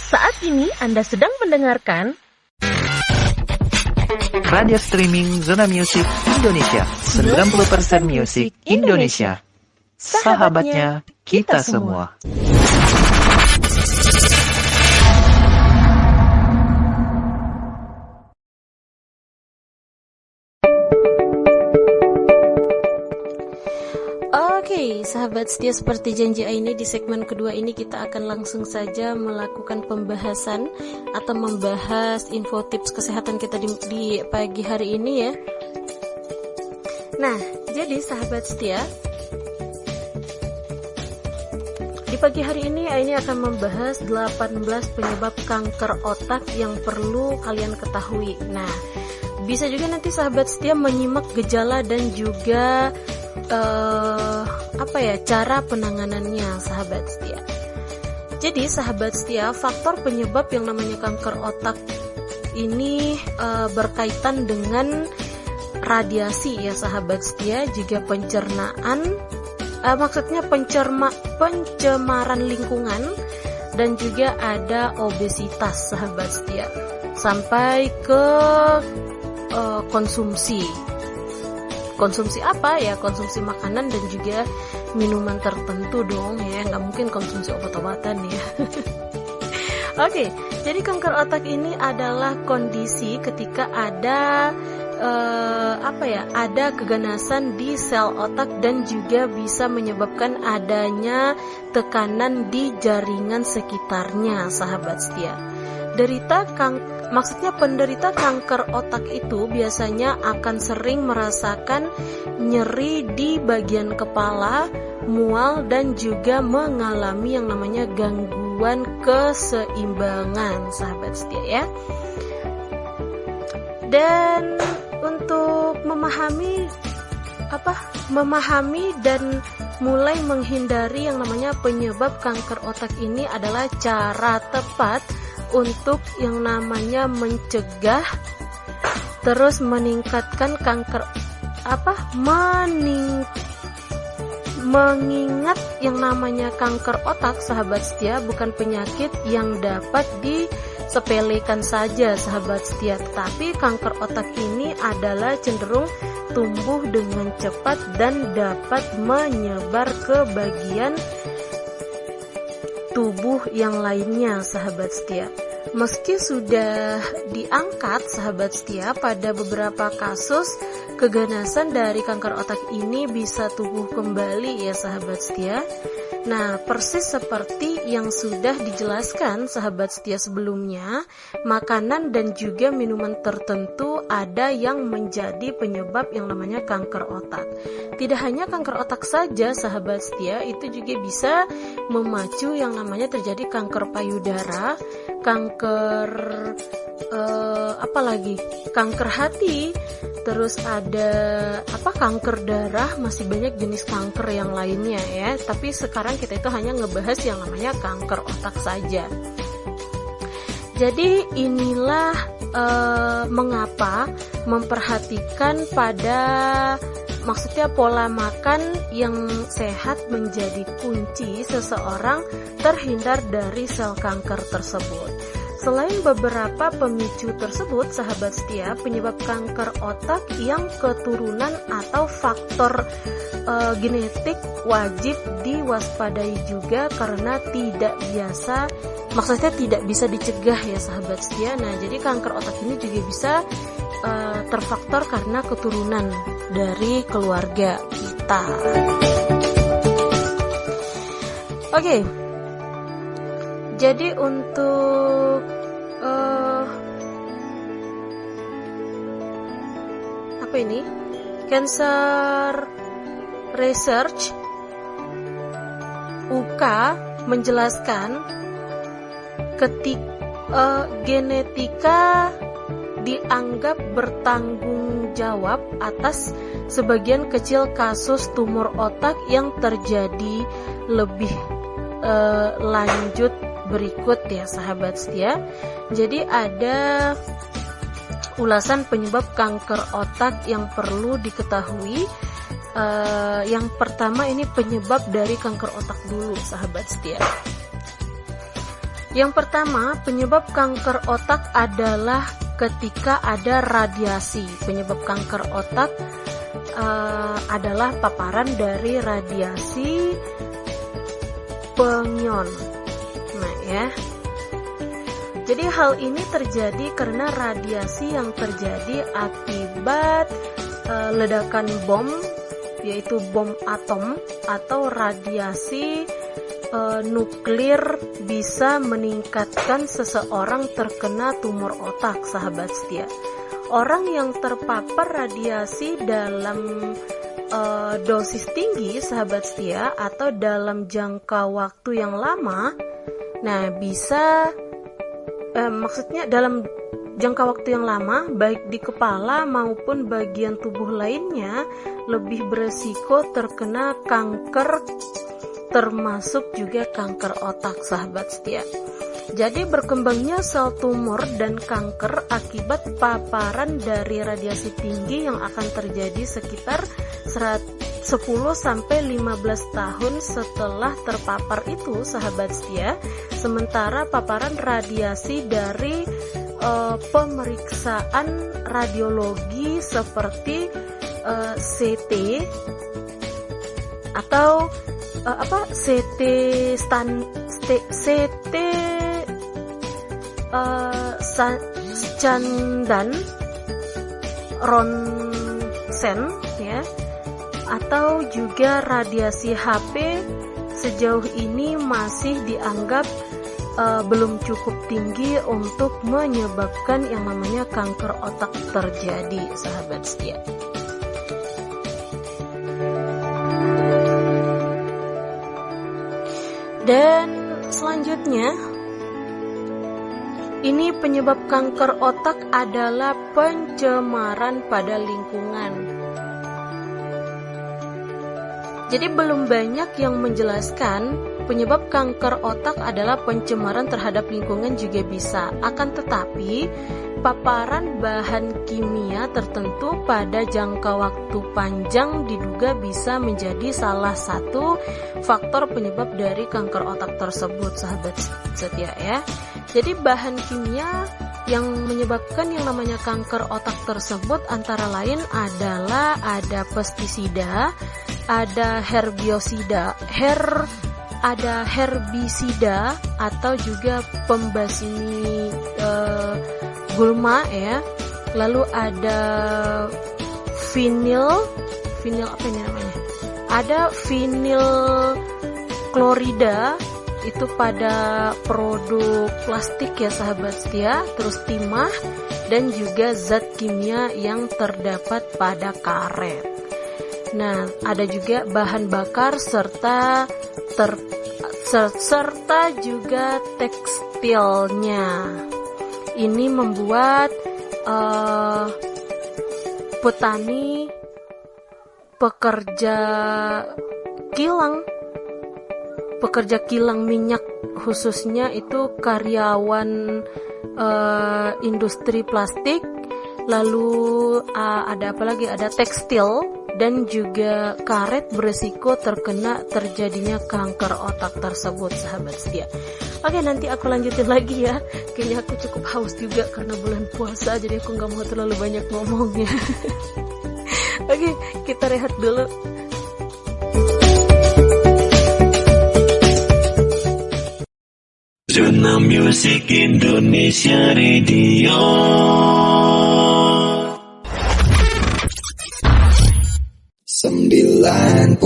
Saat ini Anda sedang mendengarkan Radio Streaming Zona Music Indonesia, 90% musik Indonesia. Sahabatnya kita semua. Oke, sahabat setia, seperti janji ini di segmen kedua ini kita akan langsung saja melakukan pembahasan atau membahas info tips kesehatan kita di pagi hari ini ya. Nah, jadi sahabat setia, di pagi hari ini akan membahas 18 penyebab kanker otak yang perlu kalian ketahui. Nah, bisa juga nanti sahabat setia menyimak gejala dan juga cara penanganannya sahabat setia. Jadi sahabat setia, faktor penyebab yang namanya kanker otak ini berkaitan dengan radiasi ya sahabat setia, juga pencernaan, maksudnya pencemaran lingkungan, dan juga ada obesitas sahabat setia, sampai ke konsumsi apa ya, konsumsi makanan dan juga minuman tertentu dong ya, nggak mungkin konsumsi obat-obatan ya. Oke, jadi kanker otak ini adalah kondisi ketika ada ada keganasan di sel otak dan juga bisa menyebabkan adanya tekanan di jaringan sekitarnya sahabat setia. Penderita kanker otak itu biasanya akan sering merasakan nyeri di bagian kepala, mual, dan juga mengalami yang namanya gangguan keseimbangan sahabat setia ya. Dan untuk memahami dan mulai menghindari yang namanya penyebab kanker otak ini adalah cara tepat untuk yang namanya mencegah, terus meningkatkan mengingat yang namanya kanker otak sahabat setia bukan penyakit yang dapat disepelekan saja sahabat setia, tetapi kanker otak ini adalah cenderung tumbuh dengan cepat dan dapat menyebar ke bagian tubuh yang lainnya sahabat setia. Meski sudah diangkat sahabat setia, pada beberapa kasus keganasan dari kanker otak ini bisa tumbuh kembali ya sahabat setia. Nah, persis seperti yang sudah dijelaskan sahabat setia sebelumnya, makanan dan juga minuman tertentu ada yang menjadi penyebab yang namanya kanker otak. Tidak hanya kanker otak saja sahabat setia, itu juga bisa memacu yang namanya terjadi kanker payudara, kanker kanker hati, terus ada kanker darah, masih banyak jenis kanker yang lainnya ya. Tapi sekarang kita itu hanya ngebahas yang namanya kanker otak saja. Jadi inilah mengapa memperhatikan maksudnya pola makan yang sehat menjadi kunci seseorang terhindar dari sel kanker tersebut. Selain beberapa pemicu tersebut, sahabat setia, penyebab kanker otak yang keturunan atau faktor genetik wajib diwaspadai juga karena tidak bisa dicegah ya sahabat setia. Nah, jadi kanker otak ini juga bisa terfaktor karena keturunan dari keluarga kita. Oke. Jadi untuk Cancer Research UK menjelaskan genetika dianggap bertanggung jawab atas sebagian kecil kasus tumor otak yang terjadi lebih lanjut berikut ya sahabat setia. Jadi ada ulasan penyebab kanker otak yang perlu diketahui Yang pertama ini penyebab dari kanker otak dulu, sahabat setia. Yang pertama, penyebab kanker otak adalah ketika ada radiasi. Penyebab kanker otak adalah paparan dari radiasi pengion. Nah ya. Jadi hal ini terjadi karena radiasi yang terjadi akibat ledakan bom, yaitu bom atom atau radiasi nuklir bisa meningkatkan seseorang terkena tumor otak, sahabat setia. Orang yang terpapar radiasi dalam dosis tinggi, sahabat setia, atau dalam jangka waktu yang lama, nah bisa maksudnya dalam jangka waktu yang lama, baik di kepala maupun bagian tubuh lainnya, lebih beresiko terkena kanker, termasuk juga kanker otak, sahabat setia. Jadi berkembangnya sel tumor dan kanker akibat paparan dari radiasi tinggi yang akan terjadi sekitar 10-15 tahun setelah terpapar itu, sahabat setia. Sementara paparan radiasi dari pemeriksaan radiologi seperti CT atau CT scan dan ronsen ya, atau juga radiasi HP sejauh ini masih dianggap belum cukup tinggi untuk menyebabkan yang namanya kanker otak terjadi, sahabat setia. Dan selanjutnya, ini penyebab kanker otak adalah pencemaran pada lingkungan. Jadi belum banyak yang menjelaskan penyebab kanker otak adalah pencemaran terhadap lingkungan juga bisa. Akan tetapi, paparan bahan kimia tertentu pada jangka waktu panjang diduga bisa menjadi salah satu faktor penyebab dari kanker otak tersebut, sahabat setia ya. Jadi bahan kimia yang menyebabkan yang namanya kanker otak tersebut antara lain adalah ada pestisida, ada herbisida atau juga pembasmi gulma ya. Lalu ada vinil apa ini namanya? Ada vinil klorida itu pada produk plastik ya, sahabat setia. Terus timah dan juga zat kimia yang terdapat pada karet. Nah, ada juga bahan bakar serta juga tekstilnya. Ini membuat petani, pekerja kilang minyak khususnya itu karyawan industri plastik. Lalu ada apa lagi? Ada tekstil dan juga karet beresiko terjadinya kanker otak tersebut, sahabat setia. Oke, nanti aku lanjutin lagi ya. Kayaknya aku cukup haus juga karena bulan puasa, jadi aku gak mau terlalu banyak ngomongnya. Oke, kita rehat dulu. Zona Music Indonesia Radio. 90%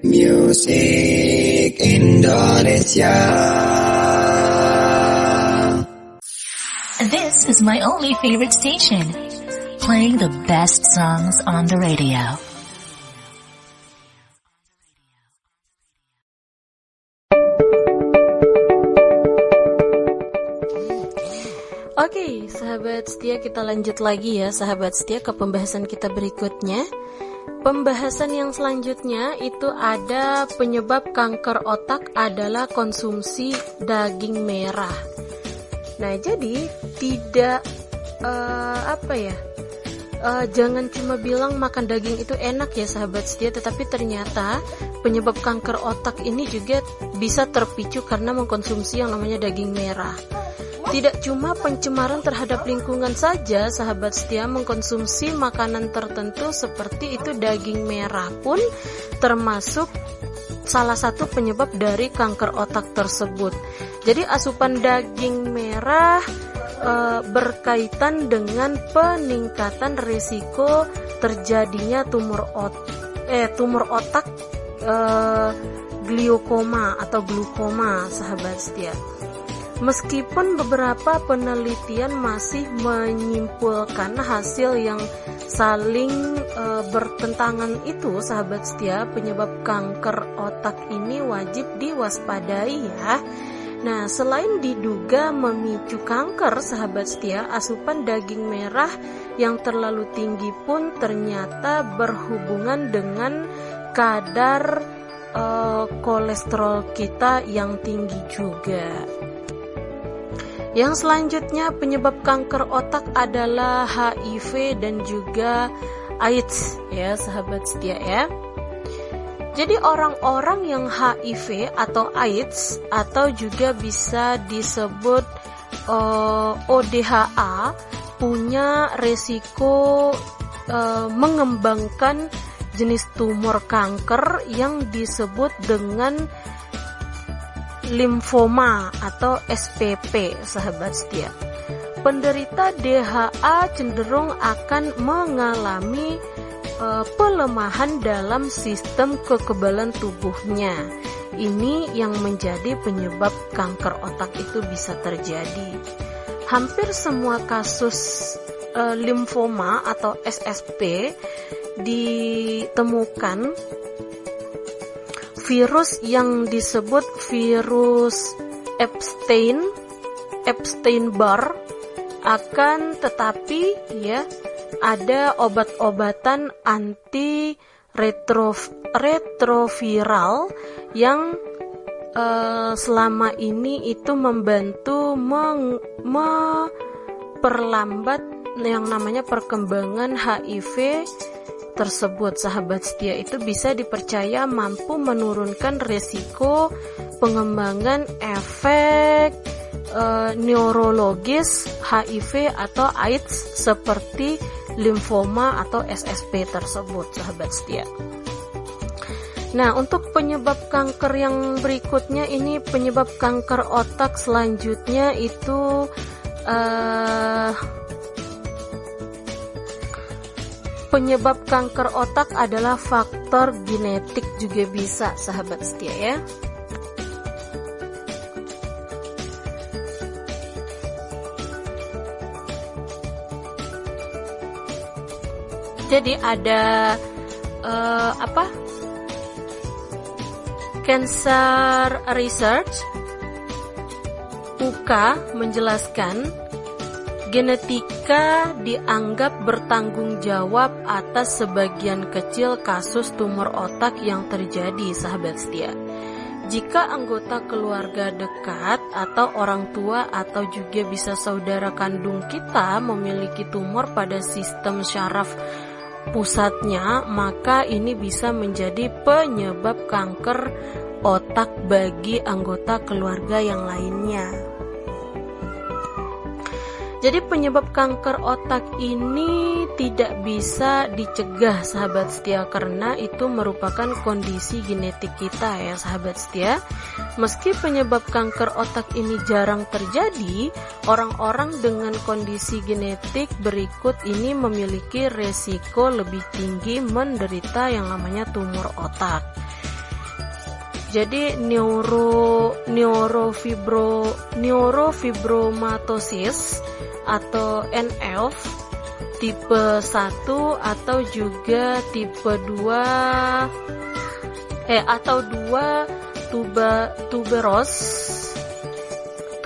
Musik Indonesia. This is my only favorite station, playing the best songs on the radio. Oke, sahabat setia, kita lanjut lagi ya, sahabat setia, ke pembahasan kita berikutnya. Pembahasan yang selanjutnya itu ada penyebab kanker otak adalah konsumsi daging merah. Nah, jadi tidak jangan cuma bilang makan daging itu enak ya sahabat setia, tetapi ternyata penyebab kanker otak ini juga bisa terpicu karena mengkonsumsi yang namanya daging merah. Tidak cuma pencemaran terhadap lingkungan saja, sahabat setia, mengkonsumsi makanan tertentu seperti itu daging merah pun termasuk salah satu penyebab dari kanker otak tersebut. Jadi asupan daging merah berkaitan dengan peningkatan risiko terjadinya tumor otak gliokoma atau glukoma, sahabat setia. Meskipun beberapa penelitian masih menyimpulkan hasil yang saling bertentangan itu, sahabat setia, penyebab kanker otak ini wajib diwaspadai ya. Nah, selain diduga memicu kanker, sahabat setia, asupan daging merah yang terlalu tinggi pun ternyata berhubungan dengan kadar kolesterol kita yang tinggi juga. Yang selanjutnya penyebab kanker otak adalah HIV dan juga AIDS ya, sahabat setia ya. Jadi orang-orang yang HIV atau AIDS atau juga bisa disebut ODHA punya resiko mengembangkan jenis tumor kanker yang disebut dengan limfoma atau SPP, sahabat setia. Penderita DHA cenderung akan mengalami pelemahan dalam sistem kekebalan tubuhnya. Ini yang menjadi penyebab kanker otak itu bisa terjadi. Hampir semua kasus limfoma atau SSP ditemukan virus yang disebut virus Epstein-Barr, akan tetapi ya ada obat-obatan anti-retroviral yang selama ini itu membantu memperlambat yang namanya perkembangan HIV tersebut, sahabat setia. Itu bisa dipercaya mampu menurunkan resiko pengembangan efek neurologis HIV atau AIDS seperti limfoma atau SSP tersebut, sahabat setia. Nah, untuk penyebab kanker yang berikutnya ini penyebab kanker otak selanjutnya itu penyebab kanker otak adalah faktor genetik juga bisa, sahabat setia ya. Jadi ada Cancer Research UK menjelaskan genetika dianggap bertanggung jawab atas sebagian kecil kasus tumor otak yang terjadi, sahabat setia. Jika anggota keluarga dekat atau orang tua atau juga bisa saudara kandung kita memiliki tumor pada sistem syaraf pusatnya, maka ini bisa menjadi penyebab kanker otak bagi anggota keluarga yang lainnya. Jadi penyebab kanker otak ini tidak bisa dicegah, sahabat setia, karena itu merupakan kondisi genetik kita ya, sahabat setia. Meski penyebab kanker otak ini jarang terjadi, orang-orang dengan kondisi genetik berikut ini memiliki resiko lebih tinggi menderita yang namanya tumor otak. Jadi neurofibromatosis atau NF tipe 1 atau juga tipe 2 atau 2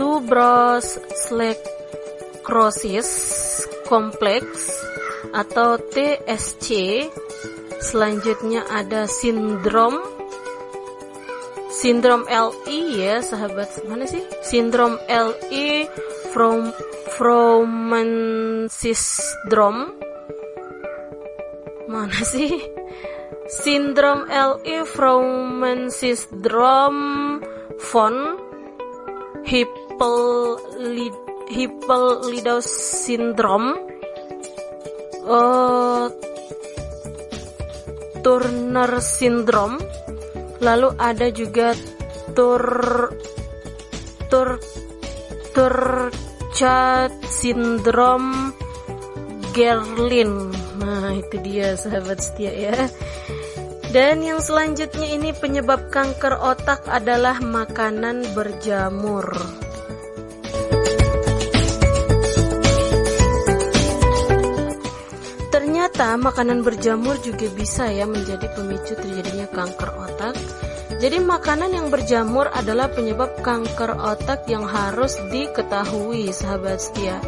tuberous sclerosis kompleks atau TSC. Selanjutnya ada sindrom LI ya, sahabat. Mana sih? Sindrom LI Frohman syndrome mana sih? Sindrom LE Frohman syndrome von Hippel-Lindau syndrome, Turner syndrome, lalu ada juga Turchat syndrome, Gerlin. Nah, itu dia sahabat setia ya. Dan yang selanjutnya ini penyebab kanker otak adalah makanan berjamur. Ternyata makanan berjamur juga bisa ya menjadi pemicu terjadinya kanker otak. Jadi makanan yang berjamur adalah penyebab kanker otak yang harus diketahui sahabat setia.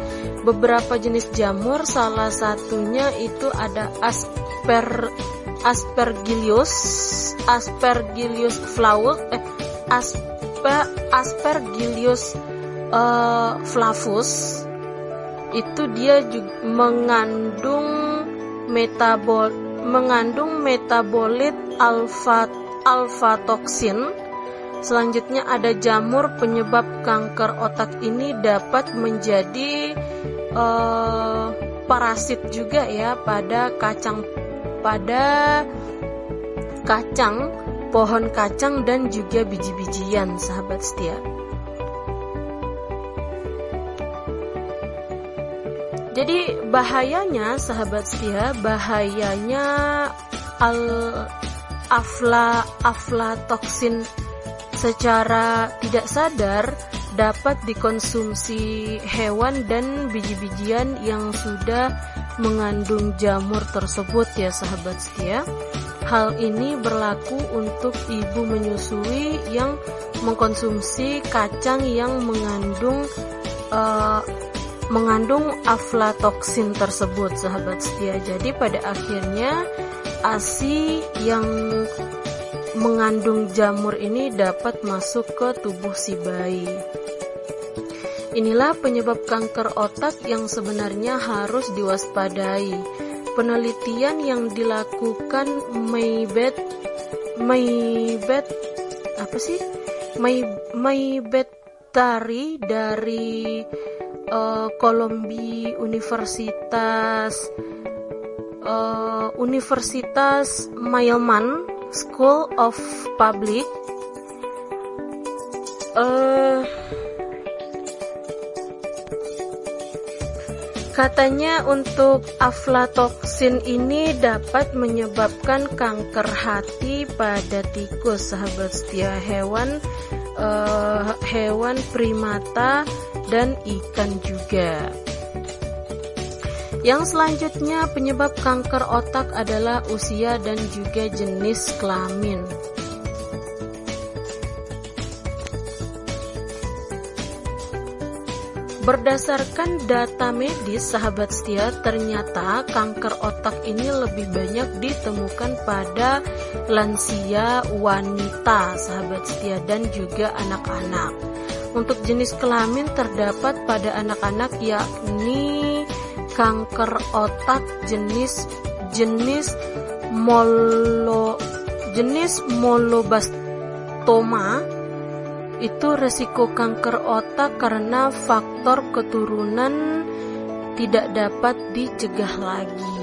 Beberapa jenis jamur, salah satunya itu ada Aspergillus flavus. Itu dia juga mengandung metabolit alfa toksin. Selanjutnya ada jamur penyebab kanker otak ini dapat menjadi parasit juga ya pada kacang, pohon kacang dan juga biji-bijian sahabat setia. Jadi bahayanya sahabat setia, bahayanya aflatoksin secara tidak sadar dapat dikonsumsi hewan dan biji-bijian yang sudah mengandung jamur tersebut ya sahabat setia. Hal ini berlaku untuk ibu menyusui yang mengkonsumsi kacang yang mengandung aflatoksin tersebut sahabat setia. Jadi pada akhirnya ASI yang mengandung jamur ini dapat masuk ke tubuh si bayi. Inilah penyebab kanker otak yang sebenarnya harus diwaspadai. Penelitian yang dilakukan Maybetari dari Columbia Universitas Mailman School of Public katanya untuk aflatoksin ini dapat menyebabkan kanker hati pada tikus sahabat setia, hewan primata dan ikan juga. Yang selanjutnya penyebab kanker otak adalah usia dan juga jenis kelamin. Berdasarkan data medis sahabat setia, ternyata kanker otak ini lebih banyak ditemukan pada lansia, wanita sahabat setia, dan juga anak-anak. Untuk jenis kelamin terdapat pada anak-anak yakni kanker otak jenis molobastoma. Itu resiko kanker otak karena faktor keturunan tidak dapat dicegah lagi.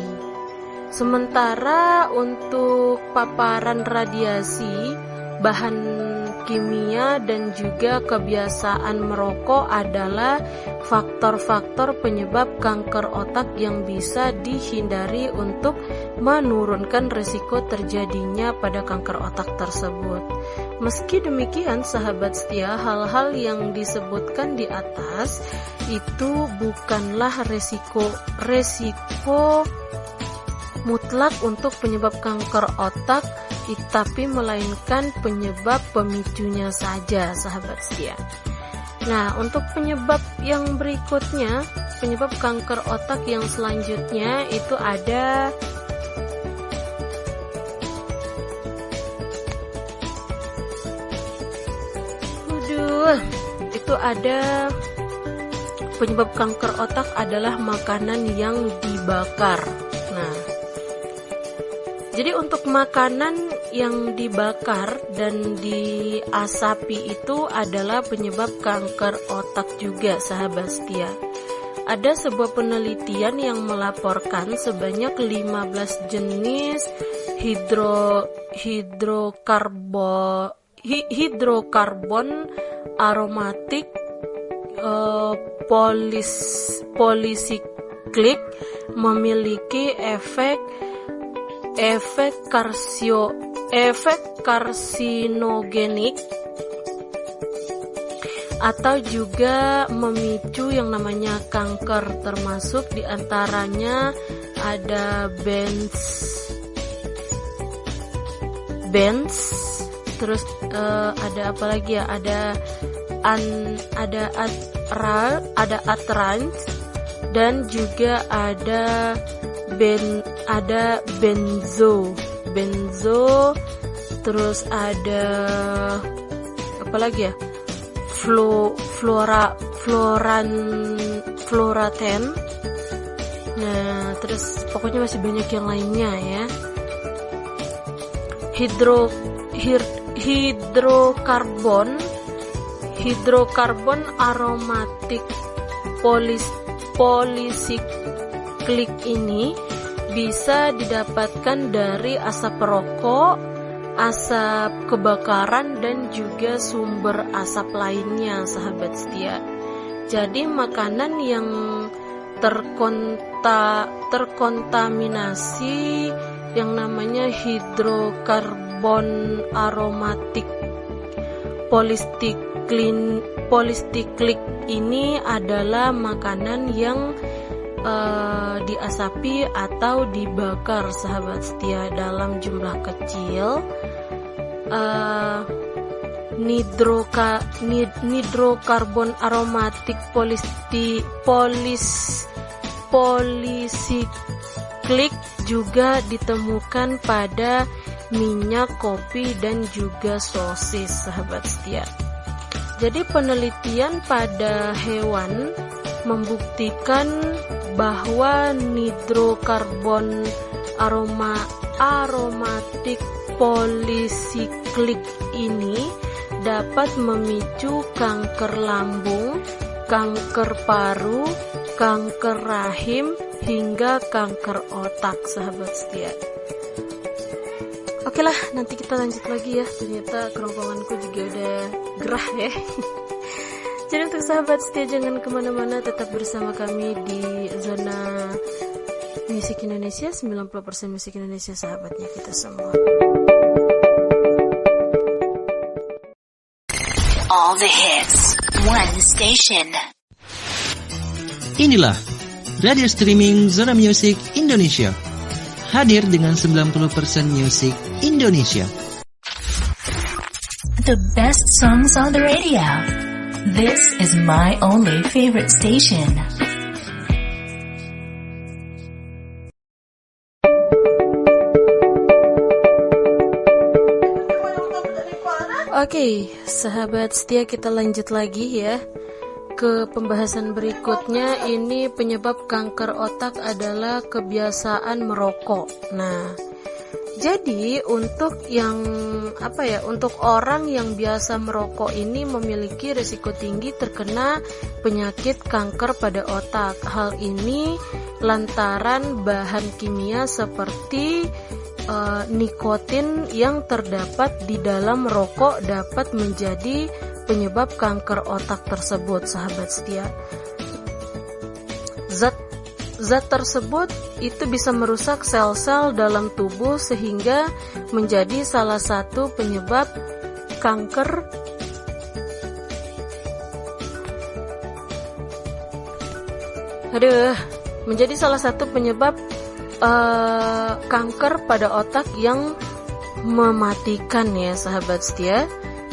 Sementara untuk paparan radiasi, bahan kimia dan juga kebiasaan merokok adalah faktor-faktor penyebab kanker otak yang bisa dihindari untuk menurunkan risiko terjadinya pada kanker otak tersebut. Meski demikian sahabat setia, hal-hal yang disebutkan di atas itu bukanlah resiko mutlak untuk penyebab kanker otak, tapi melainkan penyebab pemicunya saja sahabat setia. Nah, untuk penyebab yang berikutnya, penyebab kanker otak yang selanjutnya itu ada penyebab kanker otak adalah makanan yang dibakar. Nah, Jadi untuk makanan yang dibakar dan diasapi itu adalah penyebab kanker otak juga, sahabat setia. Ada sebuah penelitian yang melaporkan sebanyak 15 jenis hidrokarbon aromatik polisiklik memiliki efek karsinogenik atau juga memicu yang namanya kanker, termasuk diantaranya ada benz, terus ada apa lagi ya, ada atrans, dan juga ada benzo, terus ada apa lagi ya, floraten. Nah, terus pokoknya masih banyak yang lainnya ya. Hidrokarbon aromatik polisiklik ini bisa didapatkan dari asap rokok, asap kebakaran, dan juga sumber asap lainnya, sahabat setia. Jadi makanan yang terkontaminasi yang namanya hidrokarbon aromatik polisiklik ini adalah makanan yang diasapi atau dibakar, sahabat setia, dalam jumlah kecil. Hidrokarbon aromatik polisiklik juga ditemukan pada minyak, kopi, dan juga sosis, sahabat setia. Jadi penelitian pada hewan membuktikan bahwa hidrokarbon aromatik polisiklik ini dapat memicu kanker lambung, kanker paru, kanker rahim, hingga kanker otak, sahabat setia. Oke lah, nanti kita lanjut lagi ya. Ternyata kerongkonganku juga udah gerah ya. Jadi untuk sahabat setia, jangan kemana-mana, tetap bersama kami di Zona Musik Indonesia, 90% musik Indonesia, sahabatnya kita semua. All the hits, one station. Inilah radio streaming Zona Music Indonesia. Hadir dengan 90% musik Indonesia. The best songs on the radio. This is my only favorite station. Oke, sahabat setia, kita lanjut lagi ya ke pembahasan berikutnya. Ini penyebab kanker otak adalah kebiasaan merokok. Nah, jadi untuk untuk orang yang biasa merokok ini memiliki risiko tinggi terkena penyakit kanker pada otak. Hal ini lantaran bahan kimia seperti nikotin yang terdapat di dalam rokok dapat menjadi penyebab kanker otak tersebut, sahabat setia. Zat tersebut itu bisa merusak sel-sel dalam tubuh sehingga menjadi salah satu penyebab kanker menjadi salah satu penyebab kanker pada otak yang mematikan ya, sahabat setia.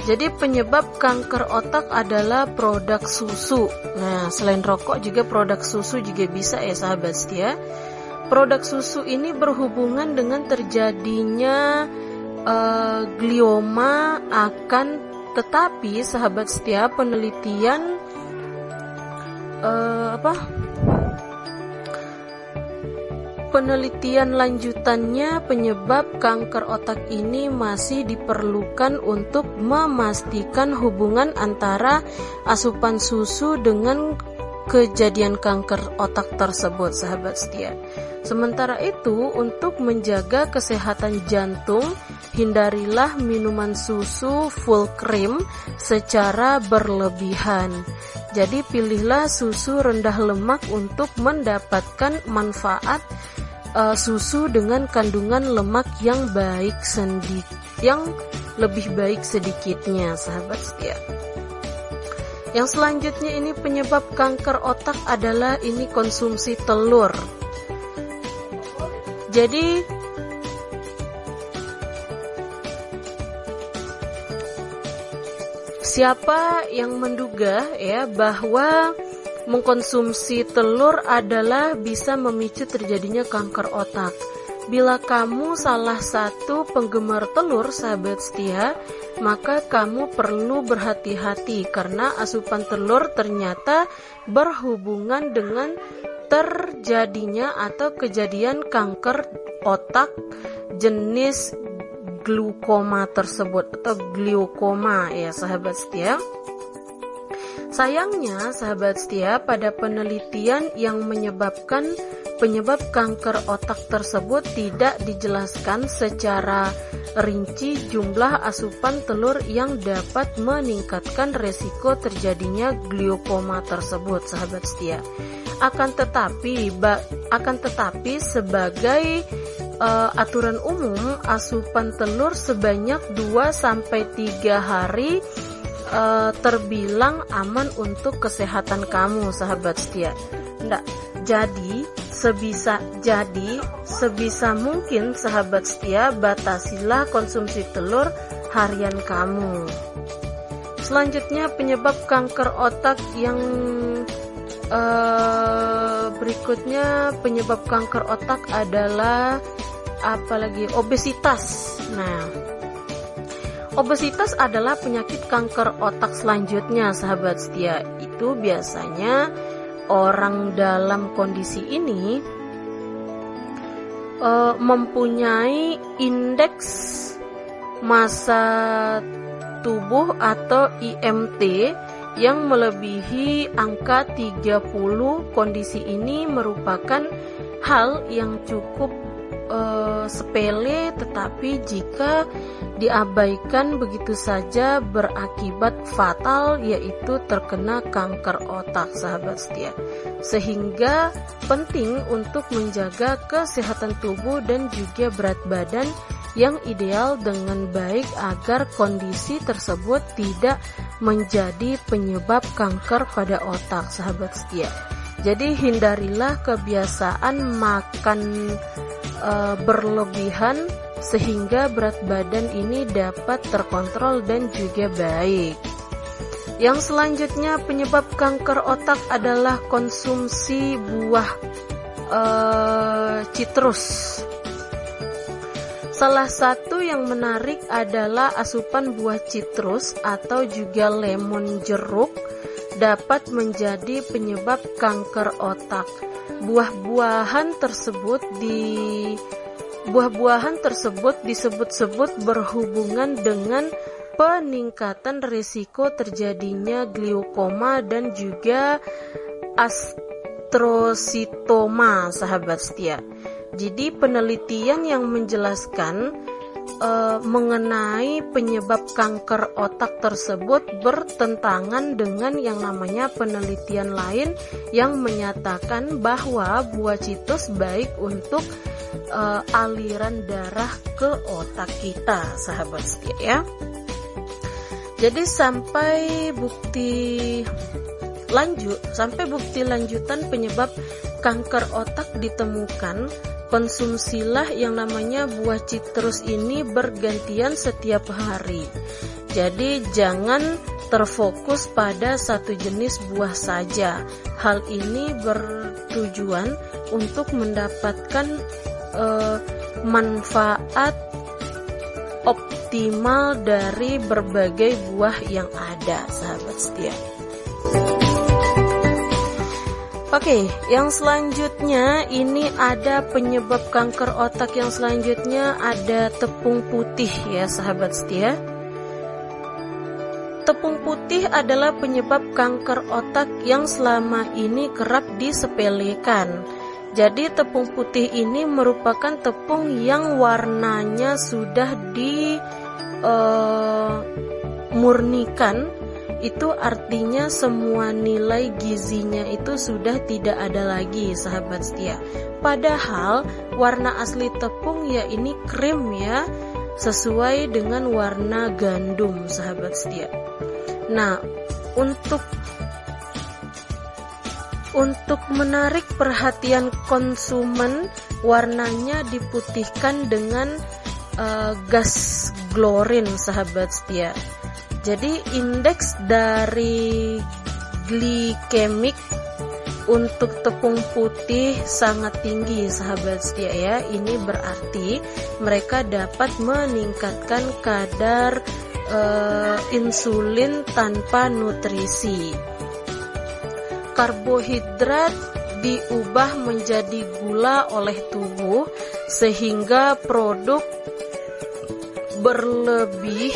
Jadi penyebab kanker otak adalah produk susu. Nah, selain rokok juga produk susu juga bisa ya, sahabat setia. Produk susu ini berhubungan dengan terjadinya glioma, tetapi sahabat setia, penelitian penelitian lanjutannya, penyebab kanker otak ini masih diperlukan untuk memastikan hubungan antara asupan susu dengan kejadian kanker otak tersebut, sahabat setia. Sementara itu, untuk menjaga kesehatan jantung, hindarilah minuman susu full cream secara berlebihan. Jadi pilihlah susu rendah lemak untuk mendapatkan manfaat susu dengan kandungan lemak yang lebih baik sedikitnya, sahabat setia. Yang selanjutnya ini penyebab kanker otak adalah ini konsumsi telur. Jadi siapa yang menduga ya bahwa mengkonsumsi telur adalah bisa memicu terjadinya kanker otak? Bila kamu salah satu penggemar telur, sahabat setia, maka kamu perlu berhati-hati karena asupan telur ternyata berhubungan dengan terjadinya atau kejadian kanker otak jenis glaukoma tersebut atau gliokoma ya, sahabat setia. Sayangnya, sahabat setia, pada penelitian yang penyebab kanker otak tersebut tidak dijelaskan secara rinci jumlah asupan telur yang dapat meningkatkan resiko terjadinya glaukoma tersebut, sahabat setia. Akan tetapi sebagai aturan umum, asupan telur sebanyak 2-3 hari terbilang aman untuk kesehatan kamu, sahabat setia. Jadi sebisa mungkin, sahabat setia, batasilah konsumsi telur harian kamu. Selanjutnya penyebab kanker otak yang berikutnya, penyebab kanker otak adalah obesitas. Nah, obesitas adalah penyakit kanker otak selanjutnya, sahabat setia. Itu biasanya orang dalam kondisi ini mempunyai indeks massa tubuh atau IMT yang melebihi angka 30. Kondisi ini merupakan hal yang cukup sepele, tetapi jika diabaikan begitu saja berakibat fatal, yaitu terkena kanker otak, sahabat setia. Sehingga penting untuk menjaga kesehatan tubuh dan juga berat badan yang ideal dengan baik agar kondisi tersebut tidak menjadi penyebab kanker pada otak, sahabat setia. Jadi hindarilah kebiasaan makan berlebihan sehingga berat badan ini dapat terkontrol dan juga baik. Yang selanjutnya penyebab kanker otak adalah konsumsi buah citrus. Salah satu yang menarik adalah asupan buah citrus atau juga lemon jeruk dapat menjadi penyebab kanker otak. Buah-buahan tersebut disebut-sebut berhubungan dengan peningkatan risiko terjadinya glaukoma dan juga astrositoma, sahabat setia. Jadi penelitian yang menjelaskan mengenai penyebab kanker otak tersebut bertentangan dengan yang namanya penelitian lain yang menyatakan bahwa buah citrus baik untuk aliran darah ke otak kita, sahabat setia ya. Jadi sampai bukti lanjutan penyebab kanker otak ditemukan, konsumsilah yang namanya buah citrus ini bergantian setiap hari. Jadi jangan terfokus pada satu jenis buah saja. Hal ini bertujuan untuk mendapatkan manfaat optimal dari berbagai buah yang ada, sahabat setia. Oke, yang selanjutnya ini ada penyebab kanker otak yang selanjutnya ada tepung putih ya sahabat setia. Tepung putih adalah penyebab kanker otak yang selama ini kerap disepelekan. Jadi tepung putih ini merupakan tepung yang warnanya sudah dimurnikan. Itu artinya semua nilai gizinya itu sudah tidak ada lagi sahabat setia. Padahal warna asli tepung ya ini krim ya, sesuai dengan warna gandum sahabat setia. Nah, untuk menarik perhatian konsumen, warnanya diputihkan dengan gas klorin sahabat setia. Jadi indeks dari glikemik untuk tepung putih sangat tinggi sahabat setia ya. Ini berarti mereka dapat meningkatkan kadar insulin tanpa nutrisi. Karbohidrat diubah menjadi gula oleh tubuh sehingga produk berlebih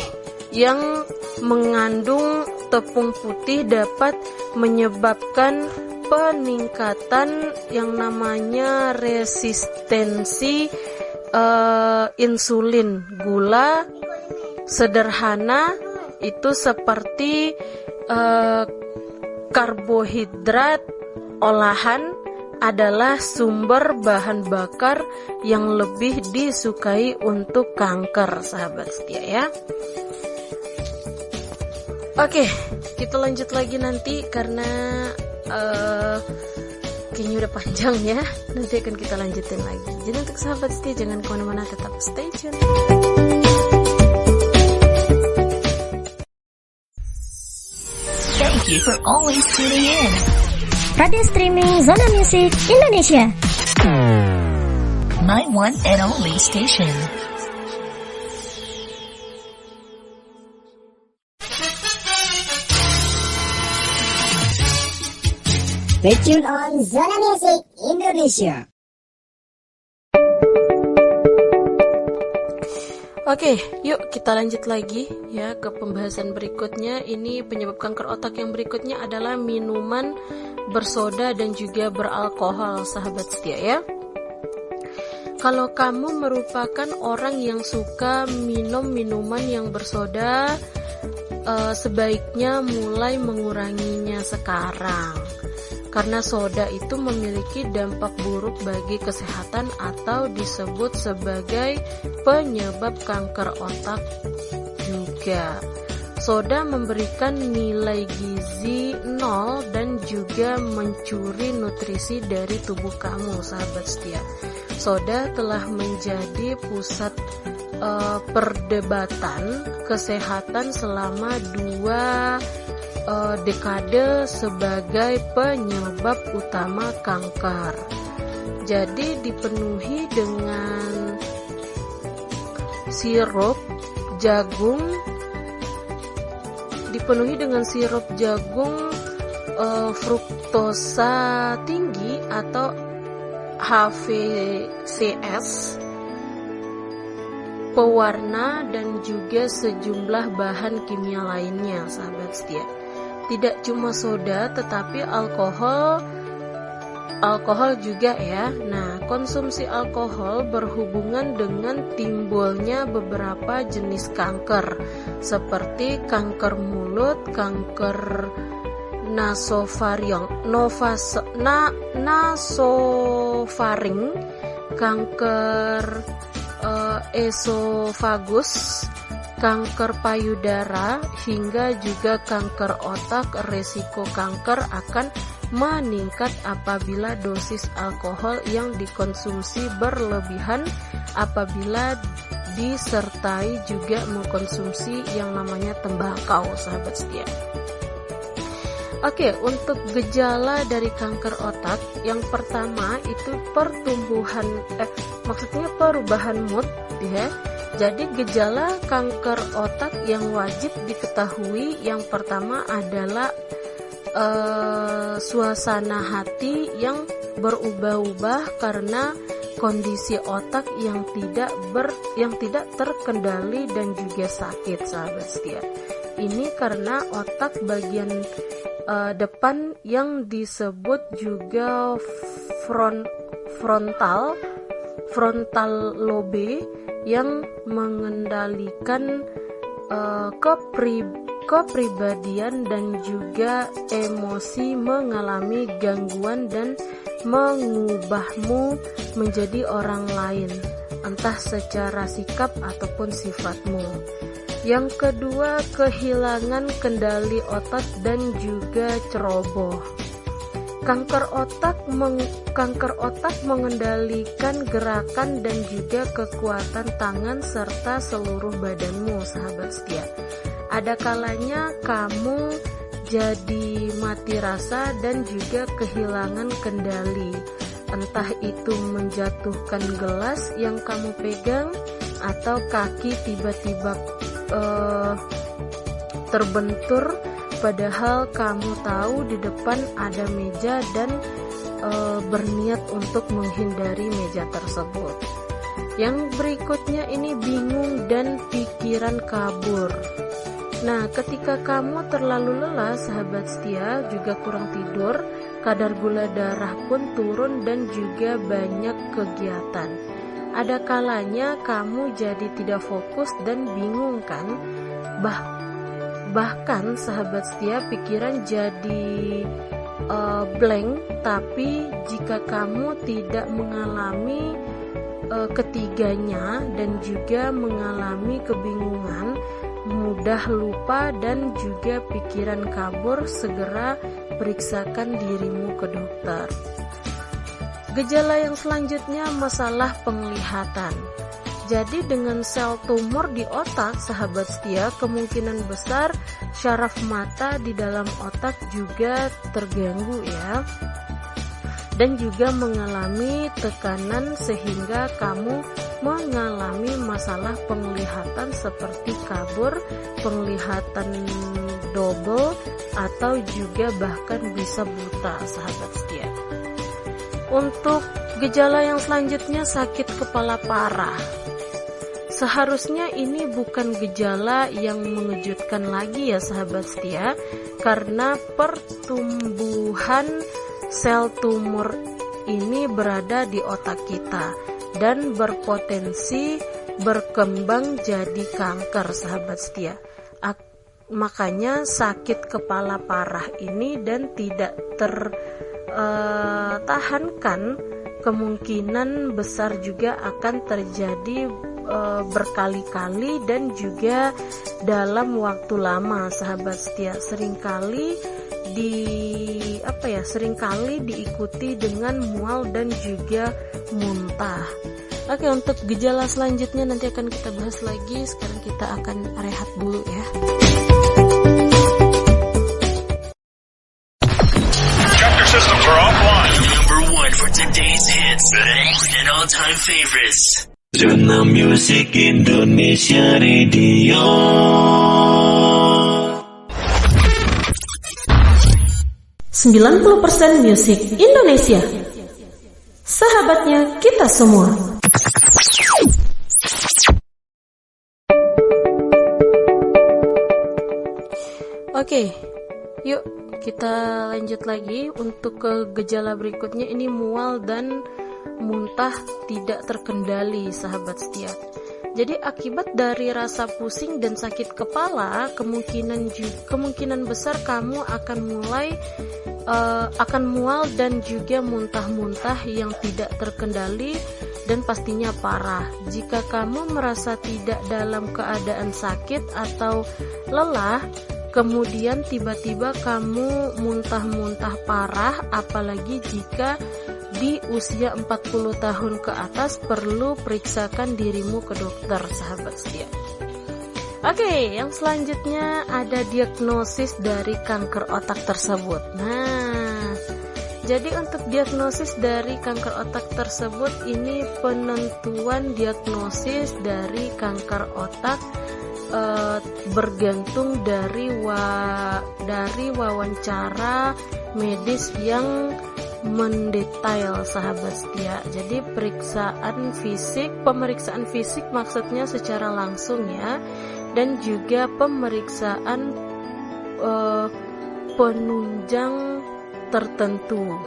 yang mengandung tepung putih dapat menyebabkan peningkatan yang namanya resistensi insulin. Gula sederhana itu seperti karbohidrat olahan adalah sumber bahan bakar yang lebih disukai untuk kanker sahabat setia ya. Oke, kita lanjut lagi nanti karena kayaknya udah panjang ya. Nanti akan kita lanjutin lagi. Jadi untuk sahabat setia jangan kemana-mana, tetap stay tune. Thank you for always tuning in. Radio streaming Zona Music Indonesia. My one and only station. Stay tuned on Zona Music Indonesia. Oke, yuk kita lanjut lagi ya ke pembahasan berikutnya. Ini penyebab kanker otak yang berikutnya adalah minuman bersoda dan juga beralkohol sahabat setia ya. Kalau kamu merupakan orang yang suka minum minuman yang bersoda, sebaiknya mulai menguranginya sekarang. Karena soda itu memiliki dampak buruk bagi kesehatan atau disebut sebagai penyebab kanker otak juga. Soda memberikan nilai gizi 0 dan juga mencuri nutrisi dari tubuh kamu sahabat setia. Soda telah menjadi pusat perdebatan kesehatan selama 2 dekade sebagai penyebab utama kanker. Jadi dipenuhi dengan sirup jagung, fruktosa tinggi atau HVCS, pewarna dan juga sejumlah bahan kimia lainnya sahabat setia. Tidak cuma soda tetapi alkohol juga ya. Nah, konsumsi alkohol berhubungan dengan timbulnya beberapa jenis kanker seperti kanker mulut, kanker nasofaring, kanker esofagus, kanker payudara, hingga juga kanker otak. Resiko kanker akan meningkat apabila dosis alkohol yang dikonsumsi berlebihan, apabila disertai juga mengkonsumsi yang namanya tembakau sahabat setia. Oke, untuk gejala dari kanker otak, yang pertama itu perubahan mood ya. Jadi gejala kanker otak yang wajib diketahui yang pertama adalah suasana hati yang berubah-ubah karena kondisi otak yang tidak terkendali dan juga sakit, sahabat setia. Ini karena otak bagian depan yang disebut juga frontal lobe yang mengendalikan kepribadian dan juga emosi, mengalami gangguan dan mengubahmu menjadi orang lain, entah secara sikap ataupun sifatmu. Yang kedua, kehilangan kendali otak dan juga ceroboh. Kanker otak mengendalikan gerakan dan juga kekuatan tangan serta seluruh badanmu, sahabat setia. Ada kalanya kamu jadi mati rasa dan juga kehilangan kendali, entah itu menjatuhkan gelas yang kamu pegang atau kaki tiba-tiba terbentur, padahal kamu tahu di depan ada meja dan berniat untuk menghindari meja tersebut. Yang berikutnya ini bingung dan pikiran kabur. Nah, ketika kamu terlalu lelah, sahabat setia, juga kurang tidur, kadar gula darah pun turun dan juga banyak kegiatan. Ada kalanya kamu jadi tidak fokus dan bingung kan? Bahkan sahabat setia, pikiran jadi blank. Tapi jika kamu tidak mengalami ketiganya dan juga mengalami kebingungan, mudah lupa dan juga pikiran kabur, segera periksakan dirimu ke dokter. Gejala yang selanjutnya masalah penglihatan. Jadi dengan sel tumor di otak, sahabat setia, kemungkinan besar syaraf mata di dalam otak juga terganggu ya. Dan juga mengalami tekanan sehingga kamu mengalami masalah penglihatan seperti kabur, penglihatan double, atau juga bahkan bisa buta, sahabat setia. Untuk gejala yang selanjutnya, sakit kepala parah. Seharusnya ini bukan gejala yang mengejutkan lagi ya, sahabat setia, karena pertumbuhan sel tumor ini berada di otak kita dan berpotensi berkembang jadi kanker, sahabat setia. Makanya sakit kepala parah ini dan tidak tertahankan, kemungkinan besar juga akan terjadi berkali-kali dan juga dalam waktu lama, sahabat setia. Seringkali diikuti dengan mual dan juga muntah. Oke, untuk gejala selanjutnya nanti akan kita bahas lagi. Sekarang kita akan rehat dulu ya. Chapter systems are offline. Number 1 for today's hits and all-time favorites. Zona Music Indonesia Radio. 90% musik Indonesia. Sahabatnya kita semua. Oke, yuk kita lanjut lagi untuk ke gejala berikutnya. Ini mual dan muntah tidak terkendali, sahabat setia. Jadi akibat dari rasa pusing dan sakit kepala, kemungkinan besar kamu akan mual dan juga muntah-muntah yang tidak terkendali dan pastinya parah. Jika kamu merasa tidak dalam keadaan sakit atau lelah, kemudian tiba-tiba kamu muntah-muntah parah, apalagi jika di usia 40 tahun ke atas, perlu periksakan dirimu ke dokter, sahabat setia. Oke, yang selanjutnya ada diagnosis dari kanker otak tersebut. Nah, jadi untuk diagnosis dari kanker otak tersebut, ini penentuan diagnosis dari kanker otak bergantung dari wawancara medis yang mendetail, sahabat setia. Jadi pemeriksaan fisik maksudnya secara langsung ya, dan juga pemeriksaan penunjang tertentu.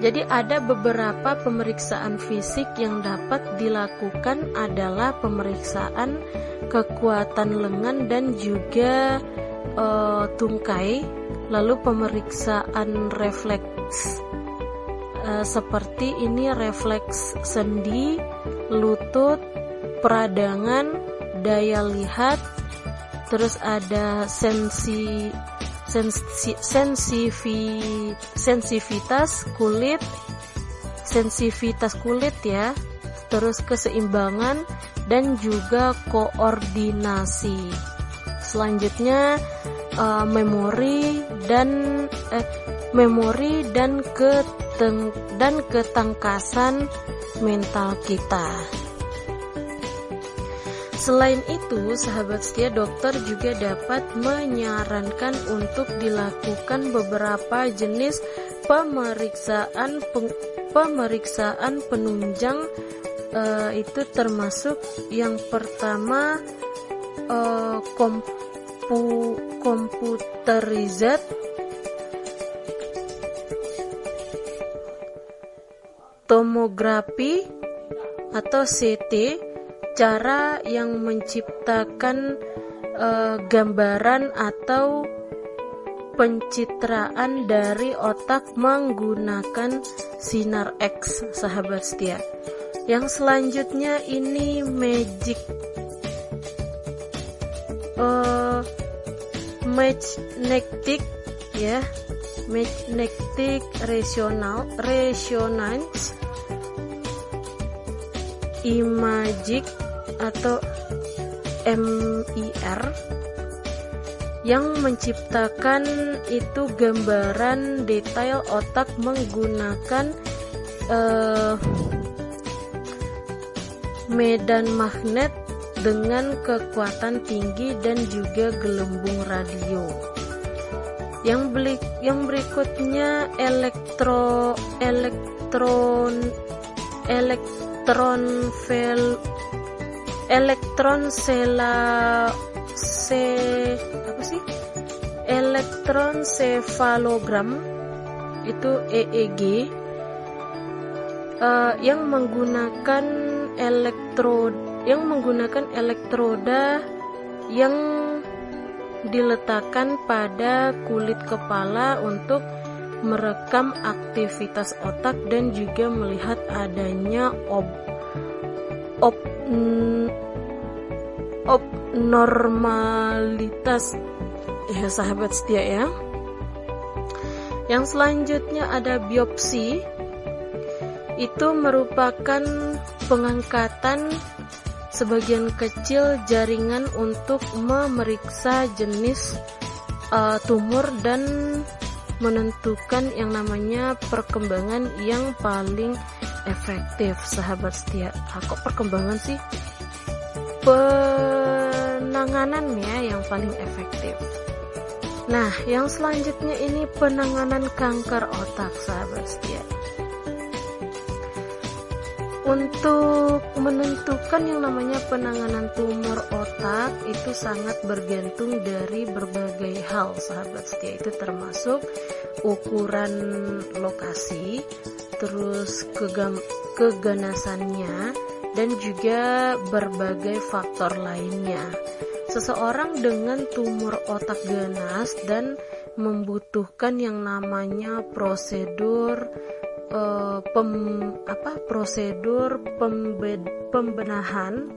Jadi ada beberapa pemeriksaan fisik yang dapat dilakukan adalah pemeriksaan kekuatan lengan dan juga tungkai, lalu pemeriksaan refleks seperti ini, refleks sendi, lutut, peradangan, daya lihat, terus ada sensitivitas kulit ya, terus keseimbangan dan juga koordinasi. Selanjutnya memori dan ketangkasan mental kita. Selain itu, sahabat setia, dokter juga dapat menyarankan untuk dilakukan beberapa jenis pemeriksaan penunjang, itu termasuk yang pertama computerized tomografi atau CT, cara yang menciptakan gambaran atau pencitraan dari otak menggunakan sinar X, sahabat setia. Yang selanjutnya ini magnetic ya, magnetic resonance imaging atau MIR, yang menciptakan itu gambaran detail otak menggunakan medan magnet dengan kekuatan tinggi dan juga gelembung radio. Yang berikutnya elektronsefalogram itu EEG, yang menggunakan elektroda yang diletakkan pada kulit kepala untuk merekam aktivitas otak dan juga melihat adanya abnormalitas ya, sahabat setia ya. Yang selanjutnya ada biopsi, itu merupakan pengangkatan sebagian kecil jaringan untuk memeriksa jenis tumor dan menentukan yang namanya perkembangan yang paling efektif, sahabat setia. Kok perkembangan sih? Penanganannya yang paling efektif. Nah, yang selanjutnya ini penanganan kanker otak, sahabat setia. Untuk menentukan yang namanya penanganan tumor otak itu sangat bergantung dari berbagai hal, sahabat setia. Itu termasuk ukuran lokasi, terus keganasannya, dan juga berbagai faktor lainnya. Seseorang dengan tumor otak ganas dan membutuhkan yang namanya prosedur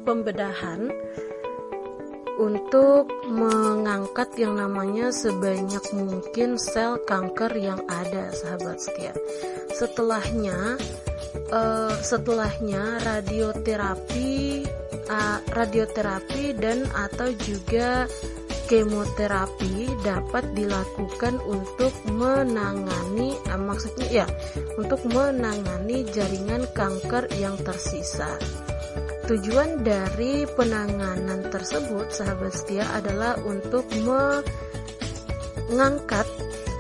pembedahan untuk mengangkat yang namanya sebanyak mungkin sel kanker yang ada, sahabat setia. Setelahnya radioterapi dan atau juga kemoterapi dapat dilakukan untuk menangani untuk menangani jaringan kanker yang tersisa. tujuan dari penanganan tersebut, sahabat setia, adalah untuk mengangkat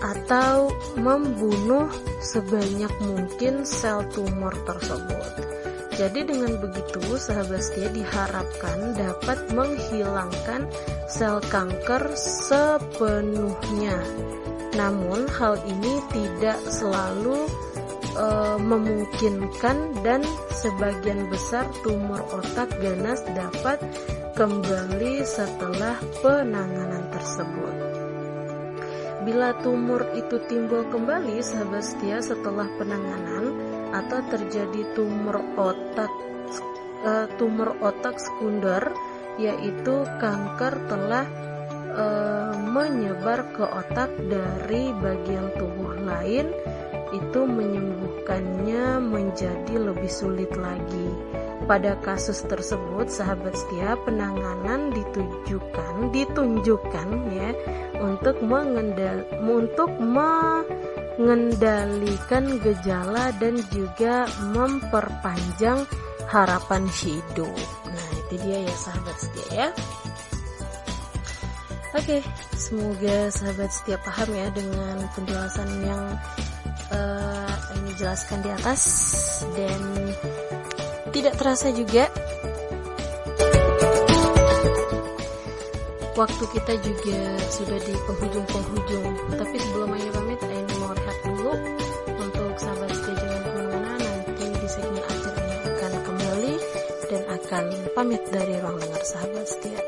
atau membunuh sebanyak mungkin sel tumor tersebut. Jadi dengan begitu, sahabat setia, diharapkan dapat menghilangkan sel kanker sepenuhnya. Namun hal ini tidak selalu memungkinkan, dan sebagian besar tumor otak ganas dapat kembali setelah penanganan tersebut. Bila tumor itu timbul kembali, sahabat setia, setelah penanganan atau terjadi tumor otak sekunder, yaitu kanker telah menyebar ke otak dari bagian tubuh lain, itu menyembuhkannya menjadi lebih sulit lagi. Pada kasus tersebut, sahabat setia, penanganan ditunjukkan ya untuk mengendalikan gejala dan juga memperpanjang harapan hidup. Nah, itu dia ya sahabat setia ya. Oke, semoga sahabat setia paham ya dengan penjelasan yang ini jelaskan di atas, dan tidak terasa juga waktu kita juga sudah di penghujung. Tapi sebelum ini pamit, ini mau rehat dulu. Untuk sahabat setia jangan kemana-mana, nanti di segmen akhir ini akan kembali dan akan pamit dari ruang dengar sahabat setia.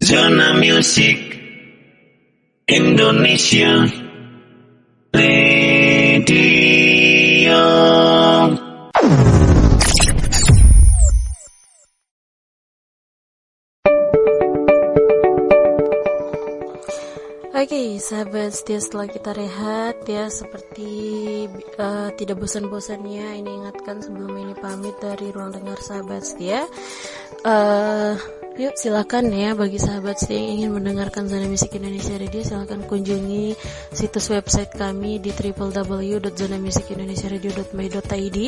Zona Music Indonesia Radio. Oke, sahabat setia, setelah kita rehat ya, seperti tidak bosan-bosannya ini ingatkan sebelum ini pamit dari ruang dengar sahabat setia. Yuk silakan ya, bagi sahabat setia yang ingin mendengarkan Zona Music Indonesia Radio, silakan kunjungi situs website kami di www.zonamusicindonesiaradio.my.id,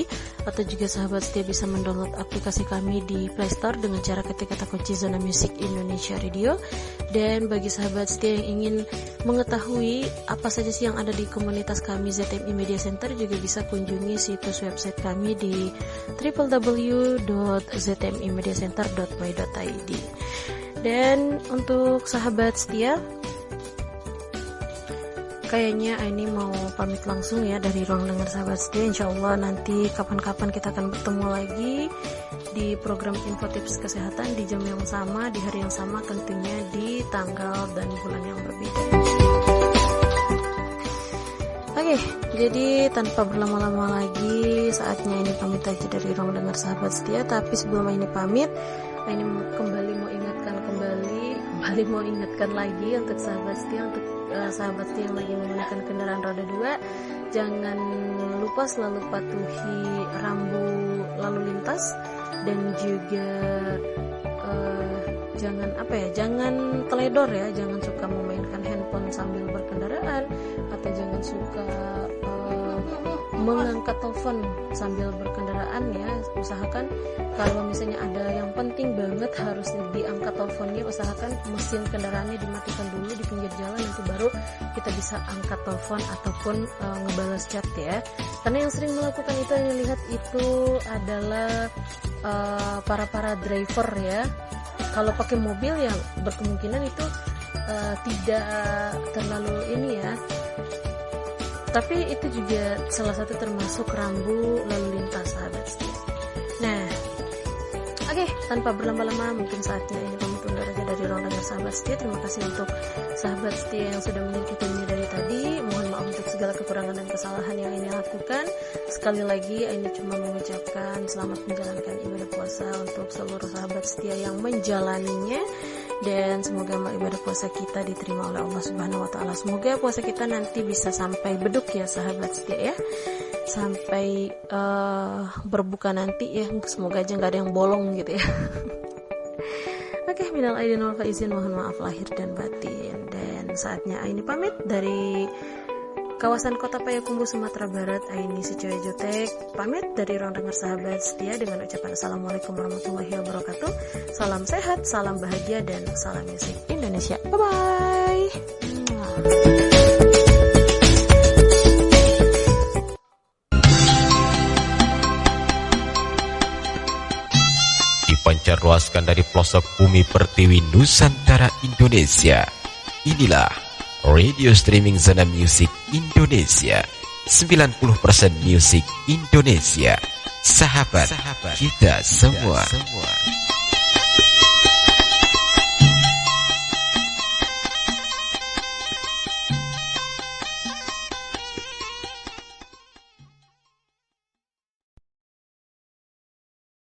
atau juga sahabat setia bisa mendownload aplikasi kami di Play Store dengan cara ketik kata kunci Zona Music Indonesia Radio. Dan bagi sahabat setia yang ingin mengetahui apa saja sih yang ada di komunitas kami ZMI Media Center, juga bisa kunjungi situs website kami di www.zmimediacenter.my.id. Dan untuk sahabat setia, kayaknya ini mau pamit langsung ya dari ruang dengar sahabat setia. Insyaallah nanti kapan-kapan kita akan bertemu lagi di program Info Tips Kesehatan di jam yang sama, di hari yang sama, tentunya di tanggal dan bulan yang berbeda. Oke, jadi tanpa berlama-lama lagi, saatnya ini pamit aja dari ruang dengar sahabat setia. Tapi sebelum ini pamit, ini kembali mau ingatkan lagi untuk sahabat setia, sahabat setia yang lagi menggunakan kendaraan roda 2, jangan lupa selalu patuhi rambu lalu lintas, dan juga jangan teledor ya, jangan suka memainkan handphone sambil berkendaraan, atau jangan suka mengangkat telepon sambil berkendaraan ya. Usahakan kalau misalnya ada yang penting banget harus diangkat teleponnya, usahakan mesin kendaraannya dimatikan dulu di pinggir jalan, nanti baru kita bisa angkat telepon ataupun ngebalas chat ya. Karena yang sering melakukan itu, yang lihat itu adalah para driver ya. Kalau pakai mobil ya berkemungkinan itu tidak terlalu ini ya, tapi itu juga salah satu termasuk rambu lalu lintas sahabat setia. Nah, oke, tanpa berlama-lama mungkin saatnya ini pamit undur aja dari ruang dengar sahabat setia. Terima kasih untuk sahabat setia yang sudah mengikutinya dari tadi. Mohon maaf untuk segala kekurangan dan kesalahan yang ini lakukan. Sekali lagi ini cuma mengucapkan selamat menjalankan ibadah puasa untuk seluruh sahabat setia yang menjalaninya, dan semoga amal ibadah puasa kita diterima oleh Allah Subhanahu wa taala. Semoga puasa kita nanti bisa sampai beduk ya sahabat setia ya, sampai berbuka nanti ya, semoga aja nggak ada yang bolong gitu ya. Oke, minal aidin wal faizin, mohon maaf lahir dan batin. Dan saatnya ini pamit dari kawasan Kota Payakumbuh, Sumatera Barat. Aini Sujoyo Jutek pamit dari ruang dengar sahabat setia dengan ucapan Assalamualaikum warahmatullahi wabarakatuh. Salam sehat, salam bahagia, dan salam musik Indonesia. Bye-bye. Dipancarluaskan dari pelosok bumi pertiwi Nusantara Indonesia. Inilah radio streaming Zona Music Indonesia. 90% musik Indonesia. Sahabat kita semua.